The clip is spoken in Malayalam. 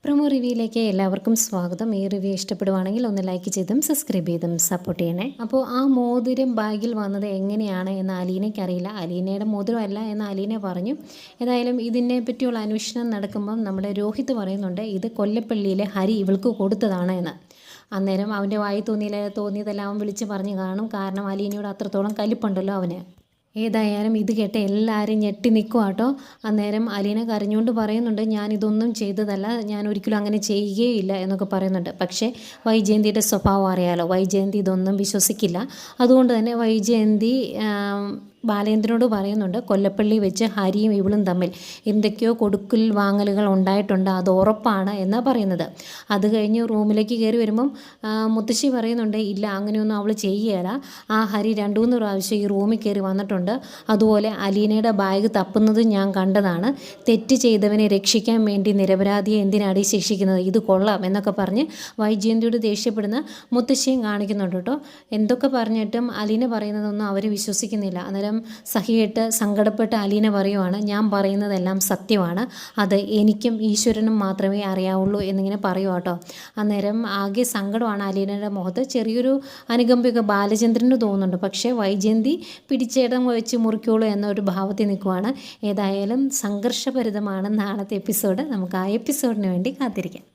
പ്രൊമോ റിവ്യൂയിലേക്ക് എല്ലാവർക്കും സ്വാഗതം. ഈ റിവ്യൂ ഇഷ്ടപ്പെടുവാണെങ്കിൽ ഒന്ന് ലൈക്ക് ചെയ്തും സബ്സ്ക്രൈബ് ചെയ്തും സപ്പോർട്ട് ചെയ്യണേ. അപ്പോൾ ആ മോതിരം ബാഗിൽ വന്നത് എങ്ങനെയാണ് എന്ന് അലീനയ്ക്കറിയില്ല. അലീനയുടെ മോതിരമല്ല എന്ന് അലീന പറഞ്ഞു. ഏതായാലും ഇതിനെ പറ്റിയുള്ള അന്വേഷണം നടക്കുമ്പം നമ്മുടെ രോഹിത് പറയുന്നുണ്ട് ഇത് കൊല്ലപ്പള്ളിയിലെ ഹരി ഇവൾക്ക് കൊടുത്തതാണ് എന്ന്. അന്നേരം അവൻ്റെ വായി തോന്നിയതെല്ലാം അവൻ വിളിച്ച് പറഞ്ഞു കാണും. കാരണം അലീനയോട് അത്രത്തോളം കലിപ്പുണ്ടല്ലോ അവന്. ഏതായാലും ഇത് കേട്ട് എല്ലാവരും ഞെട്ടി നിൽക്കുക കേട്ടോ. അന്നേരം അലീന കരഞ്ഞുകൊണ്ട് പറയുന്നുണ്ട് ഞാനിതൊന്നും ചെയ്തതല്ല, ഞാൻ ഒരിക്കലും അങ്ങനെ ചെയ്യുകയില്ല എന്നൊക്കെ പറയുന്നുണ്ട്. പക്ഷേ വൈജയന്തിയുടെ സ്വഭാവം അറിയാലോ, വൈജയന്തി ഇതൊന്നും വിശ്വസിക്കില്ല. അതുകൊണ്ട് തന്നെ വൈജയന്തി ബാലേന്ദ്രനോട് പറയുന്നുണ്ട് കൊല്ലപ്പള്ളി വെച്ച് ഹരിയും ഇവളും തമ്മിൽ എന്തൊക്കെയോ കൊടുക്കൽ വാങ്ങലുകൾ ഉണ്ടായിട്ടുണ്ട്, അത് ഉറപ്പാണ് എന്നാണ് പറയുന്നത്. അത് കഴിഞ്ഞ് റൂമിലേക്ക് കയറി വരുമ്പം മുത്തശ്ശി പറയുന്നുണ്ട് ഇല്ല അങ്ങനെയൊന്നും അവൾ ചെയ്യുകയില്ല, ആ ഹരി 2-3 പ്രാവശ്യം ഈ റൂമിൽ കയറി വന്നിട്ടുണ്ട്, അതുപോലെ അലീനയുടെ ബാഗ് തപ്പുന്നത് ഞാൻ കണ്ടതാണ്, തെറ്റ് ചെയ്തവനെ രക്ഷിക്കാൻ വേണ്ടി നിരപരാധിയെ എന്തിനാണ് ശിക്ഷിക്കുന്നത്, ഇത് കൊള്ളാം എന്നൊക്കെ പറഞ്ഞ് വൈജയന്തിയോട് ദേഷ്യപ്പെടുന്ന മുത്തശ്ശിയും കാണിക്കുന്നുണ്ട് കേട്ടോ. എന്തൊക്കെ പറഞ്ഞിട്ടും അലീന പറയുന്നതൊന്നും അവർ വിശ്വസിക്കുന്നില്ല. അന്നേരം സഹിയിട്ട് സങ്കടപ്പെട്ട് അലീന പറയുവാണ് ഞാൻ പറയുന്നതെല്ലാം സത്യമാണ്, അത് എനിക്കും ഈശ്വരനും മാത്രമേ അറിയാവുള്ളൂ എന്നിങ്ങനെ പറയുക കേട്ടോ. അന്നേരം ആകെ സങ്കടമാണ് അലീനയുടെ മുഖത്ത്. ചെറിയൊരു അനുകമ്പയൊക്കെ ബാലചന്ദ്രന് തോന്നുന്നുണ്ട്. പക്ഷേ വൈജയന്തി പിടിച്ചേടം വെച്ച് മുറിക്കുള്ളൂ എന്നൊരു ഭാവത്തിൽ നിൽക്കുവാണ്. ഏതായാലും സംഘർഷഭരിതമാണ് നാളത്തെ എപ്പിസോഡ്. നമുക്ക് ആ എപ്പിസോഡിന് വേണ്ടി കാത്തിരിക്കാം.